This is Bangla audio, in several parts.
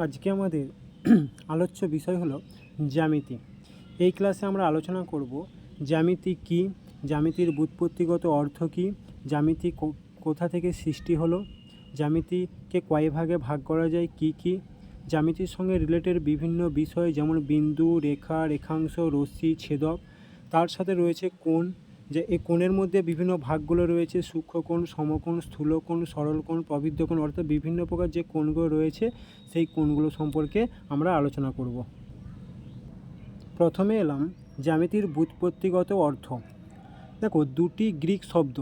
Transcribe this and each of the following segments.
আজকে আমাদের আলোচ্য বিষয় হলো জ্যামিতি। এই ক্লাসে আমরা আলোচনা করব জ্যামিতি কী, জ্যামিতির ব্যুৎপত্তিগত অর্থ কী, জ্যামিতি কোথা থেকে সৃষ্টি হলো, জ্যামিতিকে কয় ভাগে ভাগ করা যায় কী কী, জ্যামিতির সঙ্গে রিলেটেড বিভিন্ন বিষয় যেমন বিন্দু, রেখা, রেখাংশ, রশ্মি, ছেদক, তার সাথে রয়েছে কোণ, যে এই কোণের মধ্যে বিভিন্ন ভাগগুলো রয়েছে সূক্ষ্মকোণ, সমকোণ, স্থূলকোণ, সরলকোণ, প্রবৃদ্ধকোণ, অর্থাৎ বিভিন্ন প্রকার যে কোণগুলো রয়েছে সেই কোণগুলো সম্পর্কে আমরা আলোচনা করব। প্রথমে এলাম জ্যামিতির ব্যুৎপত্তিগত অর্থ। দেখো, দুটি গ্রিক শব্দ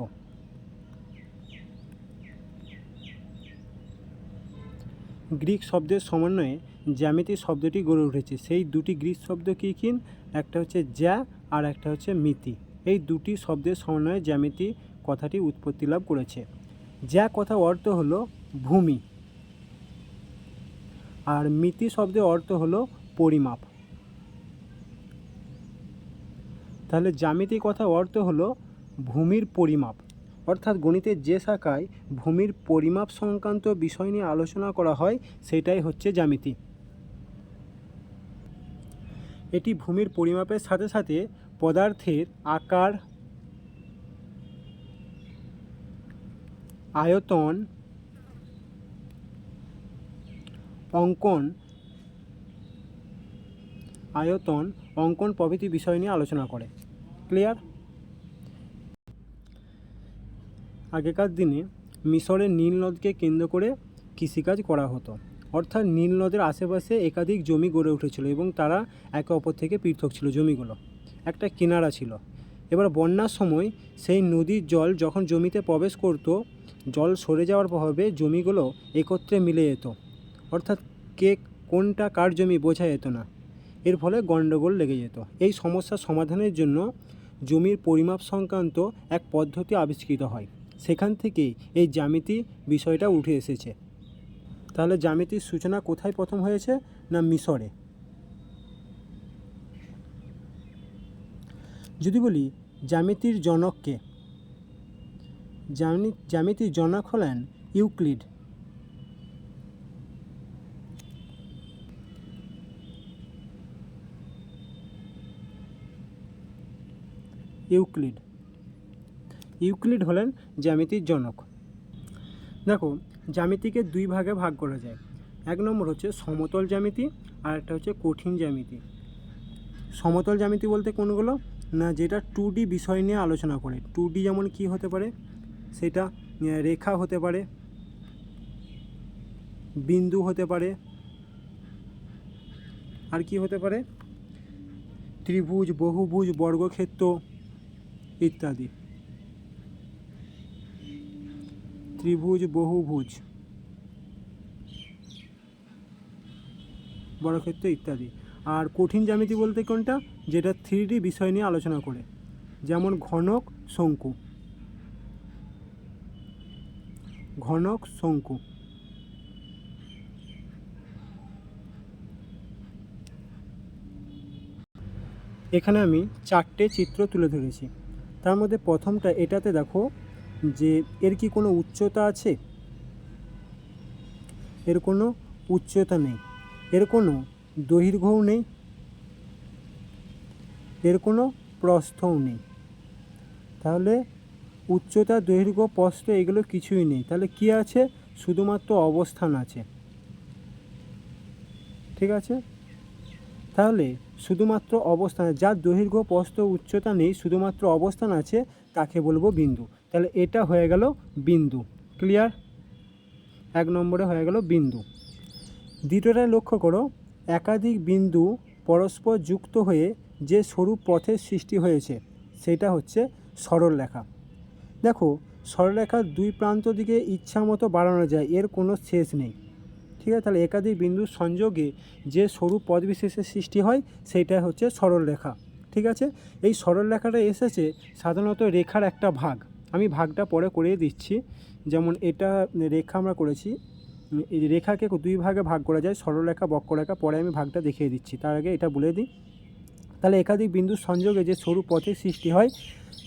শব্দের সমন্বয়ে জ্যামিতি শব্দটি গড়ে উঠেছে। সেই দুটি গ্রিক শব্দ কী কী? একটা হচ্ছে জ্যা আর একটা হচ্ছে মিতি। এই দুটি শব্দের সমন্বয়ে জ্যামিতি কথাটি উৎপত্তি লাভ করেছে। জ্যা কথা অর্থ হলো ভূমি, আর মিতি শব্দের অর্থ হলো পরিমাপ। তাহলে জ্যামিতি কথা অর্থ হলো ভূমির পরিমাপ, অর্থাৎ গণিতের যে শাখায় ভূমির পরিমাপ সংক্রান্ত বিষয় নিয়ে আলোচনা করা হয় সেটাই হচ্ছে জ্যামিতি। এটি ভূমির পরিমাপের সাথে সাথে পদার্থের আকার, আয়তন, অঙ্কন প্রভৃতি বিষয় নিয়ে আলোচনা করে। ক্লিয়ার? আগেকার দিনে মিশরের নীল নদকে কেন্দ্র করে কৃষিকাজ করা হতো, অর্থাৎ নীল নদের আশেপাশে একাধিক জমি গড়ে উঠেছিল এবং তারা একে অপর থেকে পৃথক ছিল। জমিগুলো একটা কিনারা ছিল। এবার বন্যার সময় সেই নদীর জল যখন জমিতে প্রবেশ করত, জল সরে যাওয়ার প্রভাবে জমিগুলো একত্রে মিলে যেত, অর্থাৎ কে কোনটা কার জমি বোঝা যেত না। এর ফলে গণ্ডগোল লেগে যেত। এই সমস্যার সমাধানের জন্য জমির পরিমাপ সংক্রান্ত এক পদ্ধতি আবিষ্কৃত হয়। সেখান থেকেই এই জ্যামিতি বিষয়টা উঠে এসেছে। তাহলে জ্যামিতির সূচনা কোথায় প্রথম হয়েছে? না, মিশরে। যদি বলি জ্যামিতির জনককে, জ্যামিতির জনক হলেন ইউক্লিড। ইউক্লিড হলেন জ্যামিতির জনক। দেখো, জ্যামিতিকে দুই ভাগে ভাগ করা যায়। এক নম্বর হচ্ছে সমতল জ্যামিতি, আর একটা হচ্ছে কঠিন জ্যামিতি। সমতল জ্যামিতি বলতে কোনগুলো? না, যেটা 2D বিষয় নিয়ে আলোচনা করে। 2D যেমন কি হতে পারে? সেটা রেখা হতে পারে, বিন্দু হতে পারে, আর কি হতে পারে? ত্রিভুজ, বহুভুজ, বর্গক্ষেত্র ইত্যাদি। ত্রিভুজ, বহুভুজ, বর্গক্ষেত্র ইত্যাদি। আর কঠিন জ্যামিতি বলতে কোনটা? যেটা 3D বিষয় নিয়ে আলোচনা করে, যেমন ঘনক, শঙ্কু। এখানে আমি 4টে চিত্র তুলে ধরেছি। তার মধ্যে প্রথমটা, এটাতে দেখো যে এর কি কোনো উচ্চতা আছে? এর কোনো উচ্চতা নেই, এর কোনো দৈর্ঘ্যও নেই, এর কোনো প্রস্থও নেই। তাহলে উচ্চতা, দৈর্ঘ্য, প্রস্থ এগুলো কিছুই নেই। তাহলে কি আছে? শুধুমাত্র অবস্থান আছে। ঠিক আছে? তাহলে শুধুমাত্র অবস্থান, যার দৈর্ঘ্য, প্রস্থ, উচ্চতা নেই, শুধুমাত্র অবস্থান আছে, তাকে বলবো বিন্দু। তাহলে এটা হয়ে গেল বিন্দু। ক্লিয়ার? 1 নম্বরে হয়ে গেল বিন্দু। দ্বিতীয়টায় লক্ষ্য করো, একাধিক বিন্দু পরস্পর যুক্ত হয়ে যে সরু পথের সৃষ্টি হয়েছে সেটা হচ্ছে সরলরেখা। দেখো, সরলরেখার দুই প্রান্ত দিকে ইচ্ছা মতো বাড়ানো যায়, এর কোনো শেষ নেই। ঠিক আছে? তাহলে একাধিক বিন্দুর সংযোগে যে সরু পথ বিশেষের সৃষ্টি হয় সেইটা হচ্ছে সরলরেখা। ঠিক আছে? এই সরলরেখাটা এসেছে সাধারণত রেখার একটা ভাগ। আমি ভাগটা পরে করিয়ে দিচ্ছি। যেমন এটা রেখা আমরা করেছি, এই রেখাকে দুই ভাগে ভাগ করা যায়, সরলরেখা, বক্ররেখা। পরে আমি ভাগটা দেখিয়ে দিচ্ছি, তার আগে এটা বলে দিই। তাহলে একাধিক বিন্দুর সংযোগে যে সরু পথের সৃষ্টি হয়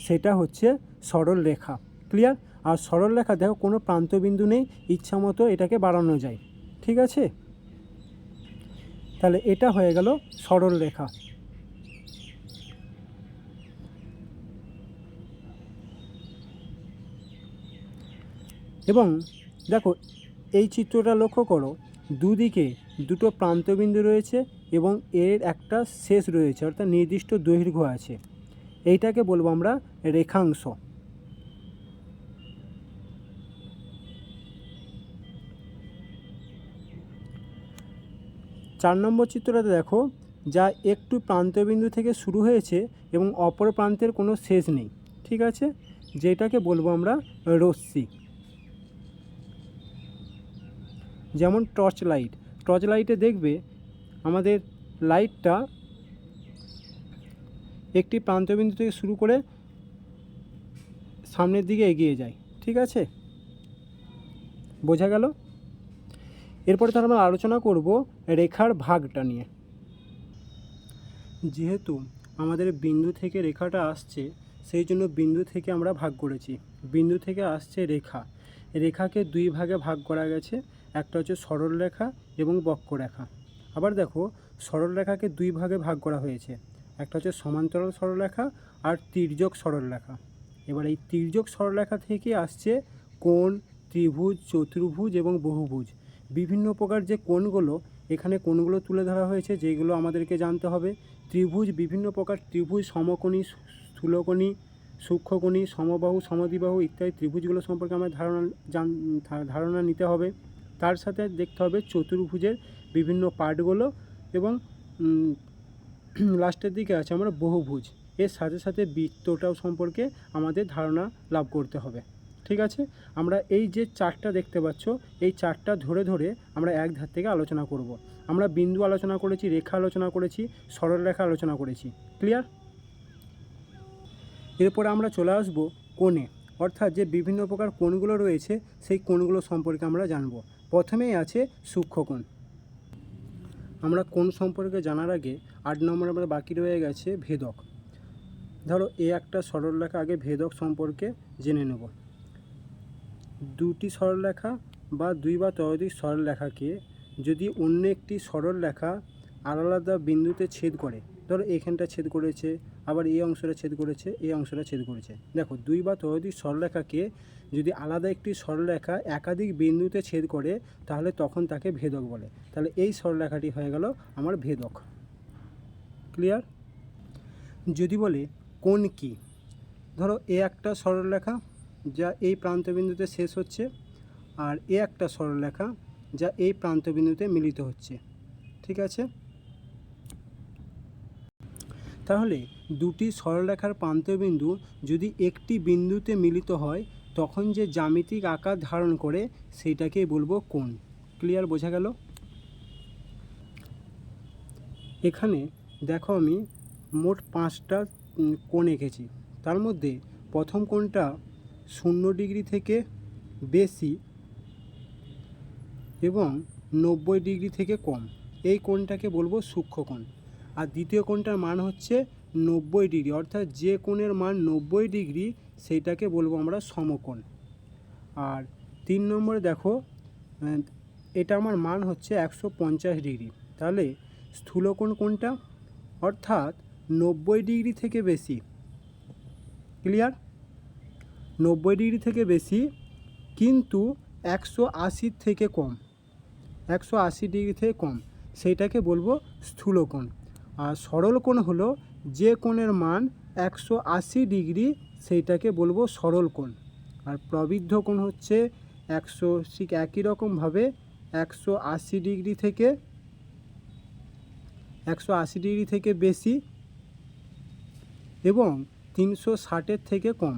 সেটা হচ্ছে সরলরেখা। ক্লিয়ার? আর সরলরেখা দেখো কোনো প্রান্তবিন্দু নেই, ইচ্ছা মতো এটাকে বাড়ানো যায়। ঠিক আছে? তাহলে এটা হয়ে গেল সরল রেখা। এবং দেখো এই চিত্রটা লক্ষ্য করো, দুদিকে দুটো প্রান্তবিন্দু রয়েছে এবং এর একটা শেষ রয়েছে, অর্থাৎ নির্দিষ্ট দৈর্ঘ্য আছে। এইটাকে বলবো আমরা রেখাংশ। চার নম্বর চিত্রটাতে দেখো, যা একটু প্রান্তবিন্দু থেকে শুরু হয়েছে এবং অপর প্রান্তের কোনো শেষ নেই, ঠিক আছে, যেটাকে বলবো আমরা রশ্মি। যেমন টর্চ লাইট, টর্চ লাইটে দেখবে আমাদের লাইটটা একটি প্রান্তবিন্দু থেকে শুরু করে সামনের দিকে এগিয়ে যায়, ঠিক আছে, বোঝা গেল। এরপরে তার আমরা আলোচনা করব রেখার ভাগটা নিয়ে। যেহেতু আমাদের বিন্দু থেকে রেখাটা আসছে, সেই জন্য বিন্দু থেকে আমরা ভাগ করেছি। বিন্দু থেকে আসছে রেখা, রেখাকে দুই ভাগে ভাগ করা গেছে, একটা হচ্ছে সরল রেখা এবং বক্ররেখা। আবার দেখো সরল রেখাকে দুই ভাগে ভাগ করা হয়েছে, একটা হচ্ছে সমান্তরাল সরলরেখা আর তির্যক সরলরেখা। এবার এই তির্যক সরলরেখা থেকে আসছে কোণ, ত্রিভুজ, চতুর্ভুজ এবং বহুভুজ। বিভিন্ন প্রকার যে কোণগুলো, এখানে কোণগুলো তুলে ধরা হয়েছে, যেগুলো আমাদেরকে জানতে হবে। ত্রিভুজ, বিভিন্ন প্রকার ত্রিভুজ, সমকোণী, স্থূলকোণী, সূক্ষ্মকোণী, সমবাহু, সমদ্বিবাহু ইত্যাদি ত্রিভুজগুলো সম্পর্কে আমার ধারণা নিতে হবে। তার সাথে দেখতে হবে চতুর্ভুজের বিভিন্ন পার্টগুলো, এবং লাস্টের দিকে আছে আমরা বহুভুজ। এর সাথে সাথে বৃত্তটাও সম্পর্কে আমাদের ধারণা লাভ করতে হবে, ঠিক আছে। আমরা এই যে চারটা দেখতে পাচ্ছ, এই চারটা ধরে ধরে আমরা এক ধার থেকে আলোচনা করব। আমরা বিন্দু আলোচনা করেছি, রেখা আলোচনা করেছি, সরল রেখা আলোচনা করেছি, ক্লিয়ার। এরপরে আমরা চলে আসব কোণে, অর্থাৎ যে বিভিন্ন প্রকার কোণগুলো রয়েছে সেই কোণগুলো সম্পর্কে আমরা জানব। প্রথমেই আছে সূক্ষ্মকোণ। আমরা কোণ সম্পর্কে জানার আগে 8 নম্বর আমরা বাকি রয়ে গেছে ভেদক। ধরো একটা সরলরেখা, আগে ভেদক সম্পর্কে জেনে নেব। দুটি সরলরেখা বা দুই বা ততোধিক সরলরেখাকে যদি অন্য একটি সরলরেখা আলাদা বিন্দুতে ছেদ করে, ধরো এখানটা ছেদ করেছে, আবার এই অংশটা ছেদ করেছে, এই অংশটা ছেদ করেছে। দেখো দুই বা ততোধিক সরলরেখাকে যদি আলাদা একটি সরলরেখা একাধিক বিন্দুতে ছেদ করে, তাহলে তখন তাকে ভেদক বলে। তাহলে এই সরলরেখাটি হয়ে গেল আমার ভেদক, ক্লিয়ার। যদি বলে কোণ কি, ধরো একটা সরলরেখা যা এই প্রান্তবিন্দুতে শেষ হচ্ছে, আর একটা সরলরেখা যা এই প্রান্তবিন্দুতে মিলিত হচ্ছে, ঠিক আছে। তাহলে দুটি সরলরেখার প্রান্তবিন্দু যদি একটি বিন্দুতে মিলিত হয়, তখন যে জ্যামিতিক আকার ধারণ করে সেইটাকেই বলবো কোণ, ক্লিয়ার, বোঝা গেল। এখানে দেখো আমি মোট 5টা কোণ এঁকেছি। তার মধ্যে প্রথম কোণটা 0 ডিগ্রি থেকে বেশি এবং 90 ডিগ্রি থেকে কম, এই কোণটাকে বলবো সূক্ষ্মকোণ। আর দ্বিতীয় কোণটার মান হচ্ছে 90 ডিগ্রি, অর্থাৎ যে কোণের মান 90 ডিগ্রি সেইটাকে বলবো আমরা সমকোণ। আর 3 নম্বরে দেখো এটা আমার মান হচ্ছে 150 ডিগ্রি। তাহলে স্থূলকোণ কোণটা, অর্থাৎ 90 ডিগ্রি থেকে বেশি, ক্লিয়ার, 90 ডিগ্রি থেকে বেশি কিন্তু 180 থেকে কম, 180 ডিগ্রি থেকে কম, সেইটাকে বলবো স্থূলকোণ। আর সরল কোণ হলো যে কোণের মান 180 ডিগ্রি, সেইটাকে বলবো সরল কোণ। আর প্রবৃদ্ধ কোণ হচ্ছে ঠিক একই রকমভাবে 180 ডিগ্রি থেকে বেশি এবং 360-এর থেকে কম,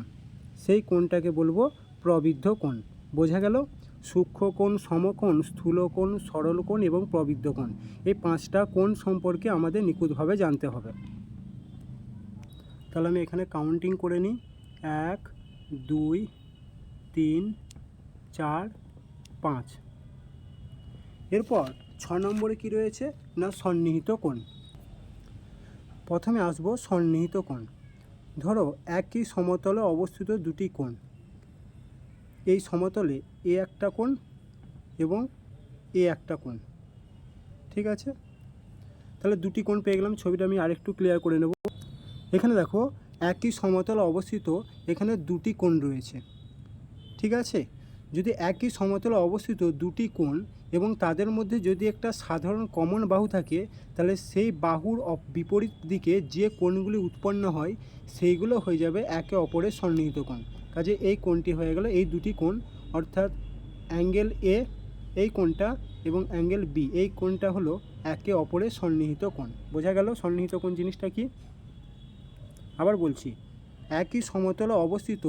সেই কোণটাকে বলবো প্রবৃদ্ধ কোণ, বোঝা গেল। সূক্ষ্মকোণ, সমকোণ, স্থূলকোণ, সরল কোণ এবং প্রবৃদ্ধ কোণ, এই 5টা কোণ সম্পর্কে আমাদের নিখুঁতভাবে জানতে হবে। তাহলে আমি এখানে কাউন্টিং করে নিই, 1 2 3 4 5। এরপর 6 নম্বরে কি রয়েছে না সন্নিহিত কোণ। প্রথমে আসবো সন্নিহিত কোণ। ধরো একই সমতলে অবস্থিত দুটি কোণ, এই সমতলে একটা কোণ এবং একটা কোণ, ঠিক আছে। তাহলে দুটি কোণ পেয়ে গেলাম। ছবিটা আমি আরেকটু ক্লিয়ার করে নেব। এখানে দেখো একই সমতলে অবস্থিত এখানে দুটি কোণ রয়েছে, ঠিক আছে। যদি একই সমতলে অবস্থিত দুটি কোণ এবং তাদের মধ্যে যদি একটা সাধারণ কমন বাহু থাকে, তাহলে সেই বাহুর বিপরীত দিকে যে কোণগুলি উৎপন্ন হয় সেইগুলো হয়ে যাবে একে অপরের সন্নিহিত কোণ। কাজে এই কোণটি হয়ে গেল এই দুটি কোণ, অর্থাৎ অ্যাঙ্গেল এ এই কোণটা এবং অ্যাঙ্গেল বি এই কোণটা হলো একে অপরের সন্নিহিত কোণ। বোঝা গেল সন্নিহিত কোণ জিনিসটা কি? আবার বলছি, একই সমতলে অবস্থিত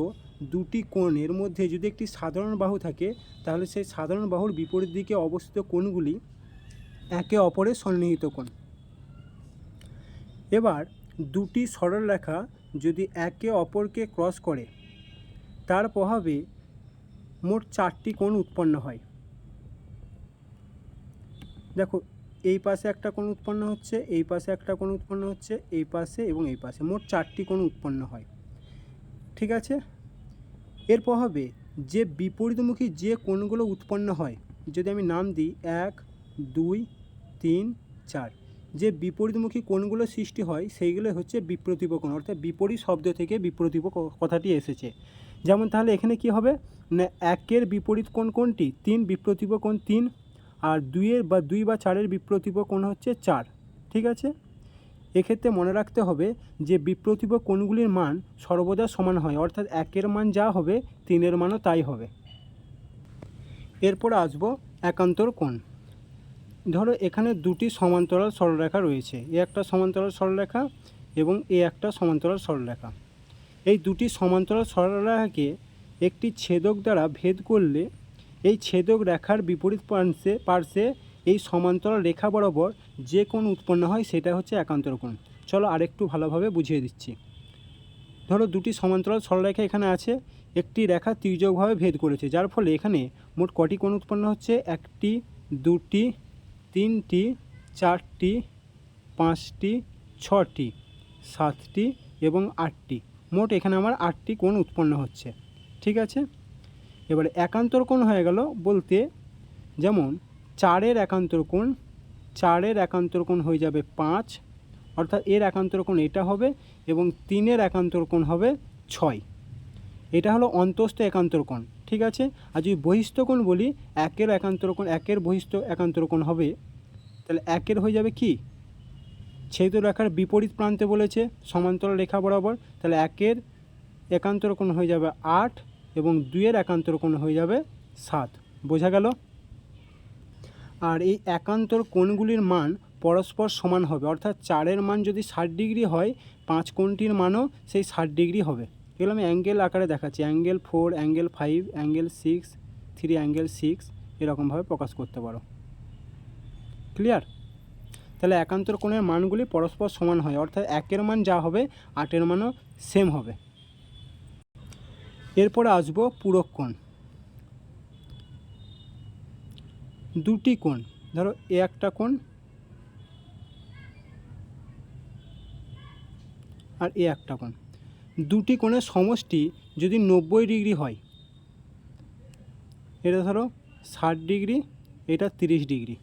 দুটি কোণের মধ্যে যদি একটি সাধারণ বাহু থাকে, তাহলে সেই সাধারণ বাহুর বিপরীত দিকে অবস্থিত কোণগুলি একে অপরের সন্নিহিত কোণ। এবার দুটি সরলরেখা যদি একে অপরকে ক্রস করে, তার প্রভাবে মোট 4টি কোণ উৎপন্ন হয়। দেখো এই পাশে একটা কোণ উৎপন্ন হচ্ছে, এই পাশে একটা কোণ উৎপন্ন হচ্ছে, এই পাশে এবং এই পাশে মোট 4টি কোণ উৎপন্ন হয়, ঠিক আছে। এর প্রভাবে যে বিপরীতমুখী যে কোণগুলো উৎপন্ন হয়, যদি আমি নাম দিই 1 2 3 4, যে বিপরীতমুখী কোণগুলো সৃষ্টি হয় সেইগুলো হচ্ছে বিপ্রতীপ কোণ, অর্থাৎ বিপরীত শব্দ থেকে বিপ্রতীপ কথাটি এসেছে। যেমন তাহলে এখানে কি হবে না, 1-এর বিপরীত কোণ কোনটি? 3, বিপ্রতীপ কোণ 3। আর 2-এর বা 2 বা 4-এর বিপ্রতীপ কোণ হচ্ছে 4, ঠিক আছে। এক্ষেত্রে মনে রাখতে হবে যে বিপ্রতীপ কোণগুলির মান সর্বদা সমান হয়, অর্থাৎ 1-এর মান যা হবে 3-এর মানও তাই হবে। এরপর আসবো একান্তর কোণ। ধরো এখানে দুটি সমান্তরাল সরলরেখা রয়েছে, এ একটা সমান্তরাল সরলরেখা এবং এ একটা সমান্তরাল সরলরেখা। এই দুটি সমান্তরাল সরলরেখাকে একটি ছেদক দ্বারা ভেদ করলে এই ছেদক রেখার বিপরীত পার্শ্বে এই সমান্তরাল রেখা বরাবর যে কোণ উৎপন্ন হয় সেটা হচ্ছে একান্তর কোণ। চলো আরেকটু ভালোভাবে বুঝিয়ে দিচ্ছি। ধরো দুটি সমান্তরাল সরলরেখা এখানে আছে, একটি রেখা তির্যকভাবে ভেদ করেছে, যার ফলে এখানে মোট কটি কোণ উৎপন্ন হচ্ছে? 1টি 2টি 3টি 4টি 5টি 6টি 7টি এবং 8টি, মোট এখানে আমার 8টি কোণ উৎপন্ন হচ্ছে, ঠিক আছে। এবারে একান্তর কোণ হয়ে গেল বলতে, যেমন 4-এর একান্তর কোণ, 4-এর একান্তর কোণ হয়ে যাবে 5, অর্থাৎ এর একান্তর কোণ এটা হবে, এবং 3-এর একান্তর কোণ হবে 6। এটা হলো অন্তস্থ একান্তর কোণ, ঠিক আছে। আর যদি বহিস্থ কোণ বলি, 1-এর একান্তর কোণ, 1-এর বহিস্থ একান্তর কোণ হবে, তাহলে 1-এর হয়ে যাবে কি? ছেদ রেখার বিপরীত প্রান্তে বলেছে সমান্তরাল রেখা বরাবর, তাহলে 1-এর একান্তর কোণ হয়ে যাবে 8 এবং 2-এর একান্তর কোণ হয়ে যাবে 7। বোঝা গেল? আর এই একান্তর কোণগুলির মান পরস্পর সমান হবে, অর্থাৎ 4-এর মান যদি 60 ডিগ্রি হয়, 5 কোণটির মানও সেই 60 ডিগ্রি হবে। এগুলো আমি অ্যাঙ্গেল আকারে দেখাচ্ছি, অ্যাঙ্গেল 4, অ্যাঙ্গেল 5, অ্যাঙ্গেল 6, 3 অ্যাঙ্গেল 6, এরকমভাবে প্রকাশ করতে পারো। ক্লিয়ার? তাহলে একান্তর কোণের মানগুলি পরস্পর সমান হয়, অর্থাৎ 1-এর মান যা হবে 8-এর মানও সেম হবে। এরপরে আসবো পূরক কোণ। দুটি কোণ, ধরো এ একটা কোণ আর এ একটা কোণ, দুটি কোণের সমষ্টি যদি 90 ডিগ্রি হয়, এটা ধরো 60 ডিগ্রি, এটা 30 ডিগ্রি,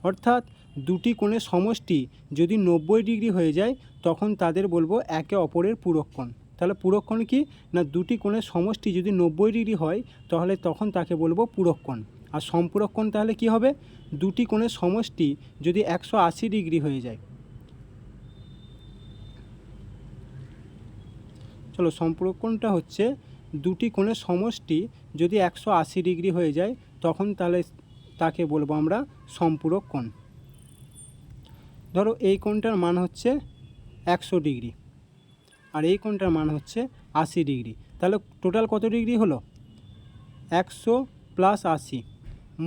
অর্থাৎ দুটি কোণের সমষ্টি যদি 90 ডিগ্রি হয়ে যায়, তখন তাদের বলবো একে অপরের পূরক কোণ। তাহলে পূরক কোণ কি না, দুটি কোণের সমষ্টি যদি 90 ডিগ্রি হয় তাহলে তখন তাকে বলবো পূরক কোণ। আর সম্পূরক কোণ তাহলে কি হবে? দুটি কোণের সমষ্টি যদি 180 ডিগ্রি হয়ে যায়। চলো, সম্পূরক কোণটা হচ্ছে দুটি কোণের সমষ্টি যদি 180 ডিগ্রি হয়ে যায়, তখন তাহলে তাকে বলবো আমরা সম্পূরক কোণ। ধরো এই কোণটার মান হচ্ছে 100 ডিগ্রি আর এই কোণটার মান হচ্ছে 80 ডিগ্রি, তাহলে টোটাল কত ডিগ্রি হলো? 100 + 80,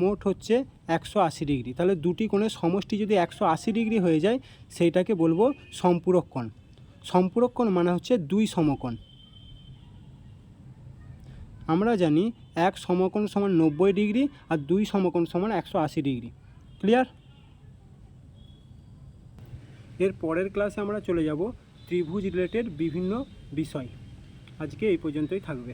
মোট হচ্ছে 180 ডিগ্রি। তাহলে দুটি কোণের সমষ্টি যদি 180 ডিগ্রি হয়ে যায়, সেইটাকে বলবো সম্পূরক কোণ। সম্পূরক কোণ মানে হচ্ছে দুই সমকোণ। আমরা জানি এক সমকোণ সমান 90 ডিগ্রি আর দুই সমকোণ সমান 180 ডিগ্রি। ক্লিয়ার? এর পরের ক্লাসে আমরা চলে যাব ত্রিভুজ রিলেটেড বিভিন্ন বিষয়। আজকে এই পর্যন্তই থাকবে।